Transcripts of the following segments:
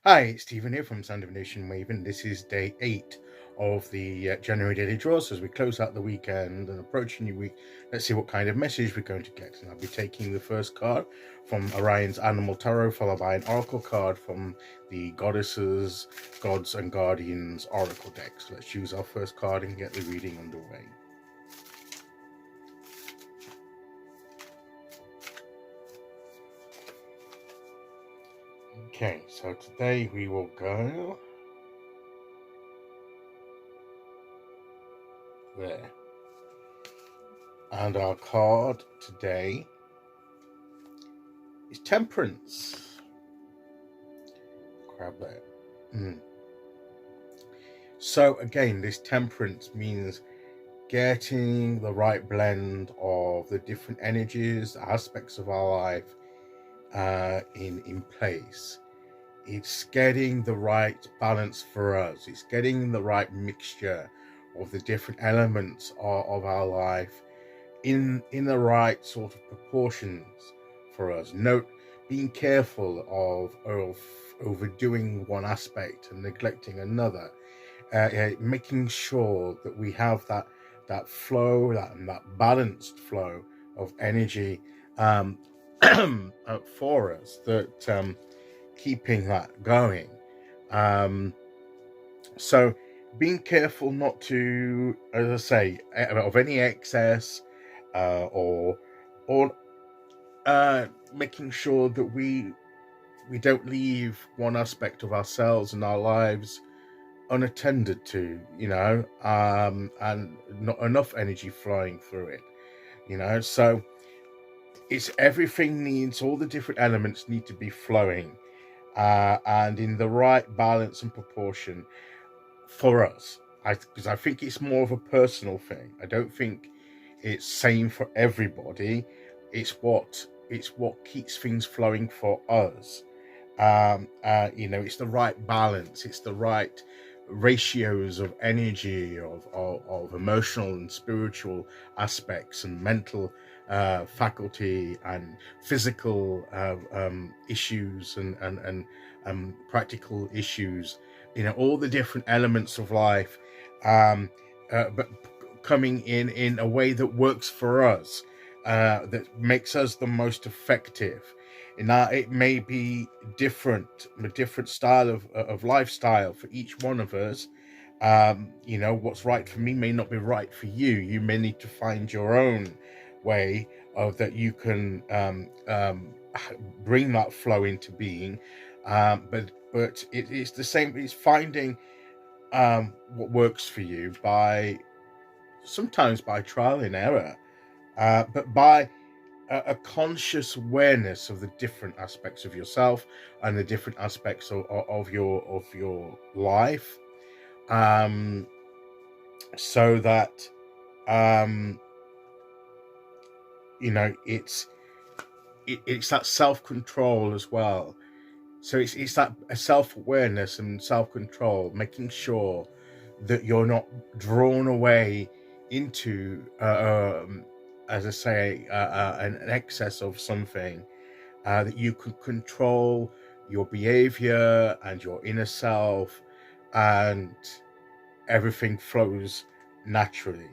Hi, it's Stephen here from Sound of Nation Wave, and this is day 8 of the January daily draws. As we close out the weekend and approach a new week, let's see what kind of message we're going to get. And I'll be taking the first card from Oriens Animal Tarot, followed by an oracle card from the Goddesses, Gods and Guardians Oracle deck. So let's choose our first card and get the reading underway. Okay, so today we will go there. And our card today is Temperance. Grab that. So again, this temperance means getting the right blend of the different energies, aspects of our life in place. It's getting the right balance for us. It's getting the right mixture of the different elements of our life in the right sort of proportions for us. Note, being careful of overdoing one aspect and neglecting another. Making sure that we have that flow, that balanced flow of energy for us, that keeping that going. So being careful not to, as I say, of any excess, or making sure that we don't leave one aspect of ourselves and our lives unattended to, and not enough energy flowing through it, so it's everything needs, all the different elements need to be flowing and in the right balance and proportion for us. Because I think it's more of a personal thing. I don't think it's same for everybody. It's what keeps things flowing for us. It's the right balance, it's the right ratios of energy, of emotional and spiritual aspects, and mental faculty, and physical issues, and practical issues, all the different elements of life, but coming in a way that works for us, that makes us the most effective. And it may be a different style of lifestyle for each one of us. What's right for me may not be right for you. You may need to find your own way of that you can bring that flow into being. But it's the same. It's finding what works for you sometimes by trial and error, but by a conscious awareness of the different aspects of yourself and the different aspects of your life, so that it's that self-control as well. So it's that self-awareness and self-control, making sure that you're not drawn away into as I say, an excess of something, that you can control your behavior and your inner self, and everything flows naturally.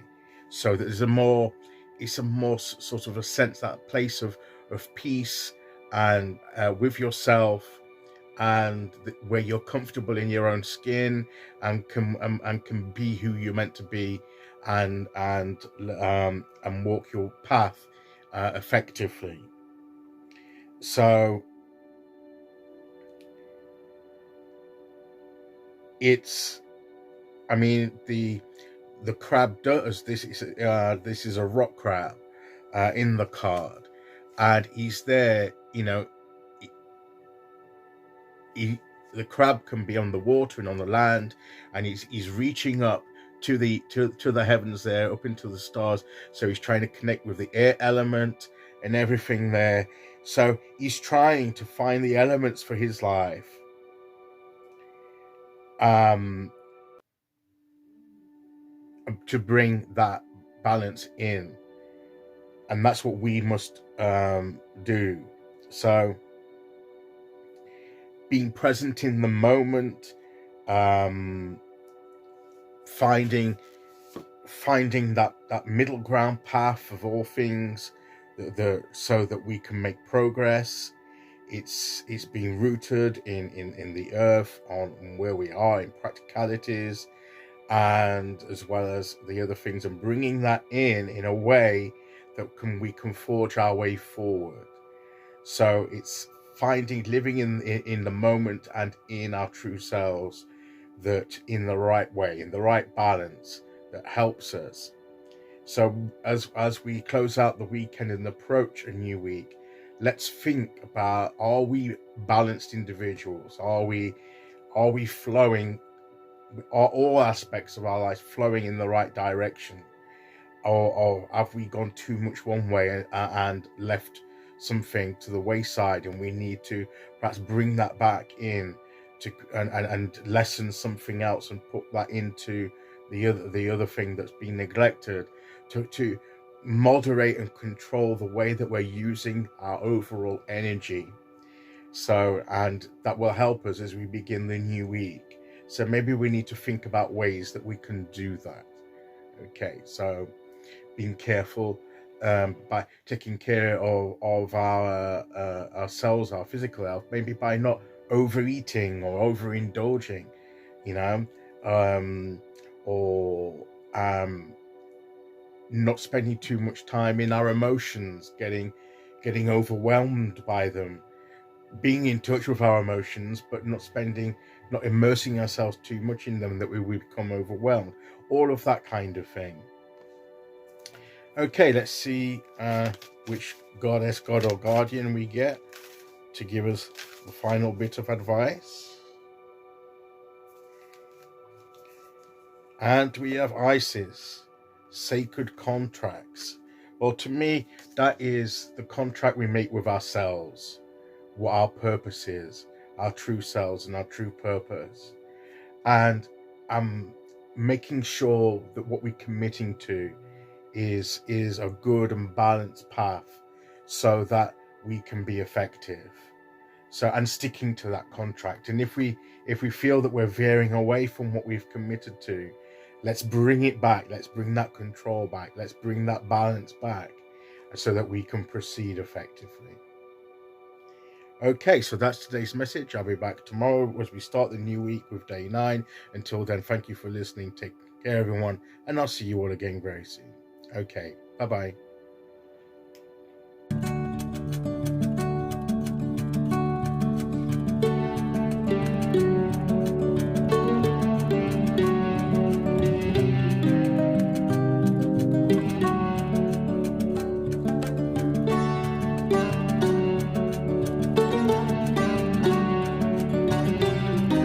So that it's a more sort of a sense, that place of peace and with yourself, and where you're comfortable in your own skin, and can be who you're meant to be, and walk your path effectively. So the crab does this. This is a rock crab in the card, and he's there. The crab can be on the water and on the land, and he's reaching up to the heavens there, up into the stars. So he's trying to connect with the air element and everything there. So he's trying to find the elements for his life, to bring that balance in, and that's what we must do. So being present in the moment, finding that middle ground path of all things, so that we can make progress. It's being rooted in the earth, on where we are in practicalities, and as well as the other things, and bringing that in a way that we can forge our way forward. So it's living in the moment and in our true selves, that in the right way, in the right balance, that helps us. So as we close out the weekend and approach a new week, let's think about, are we balanced individuals? Are we flowing? Are all aspects of our life flowing in the right direction? Or have we gone too much one way and left something to the wayside, and we need to perhaps bring that back in to and lessen something else and put that into the other thing that's been neglected, to moderate and control the way that we're using our overall energy. So, and that will help us as we begin the new week. So maybe we need to think about ways that we can do that. Okay, so being careful, by taking care of our ourselves, our physical health, maybe by not overeating or overindulging, you know, or not spending too much time in our emotions, getting overwhelmed by them, being in touch with our emotions, but not immersing ourselves too much in them, that we would become overwhelmed. All of that kind of thing. Okay, let's see which goddess, god, or guardian we get to give us the final bit of advice. And we have Isis, sacred contracts. Well, to me, that is the contract we make with ourselves, what our purpose is, our true selves and our true purpose. And making sure that what we're committing to is a good and balanced path, so that we can be effective. So, and sticking to that contract. And if we feel that we're veering away from what we've committed to, let's bring it back. Let's bring that control back. Let's bring that balance back, so that we can proceed effectively. Okay, so that's today's message. I'll be back tomorrow as we start the new week with day 9. Until then, thank you for listening. Take care, everyone, and I'll see you all again very soon. Okay, bye-bye.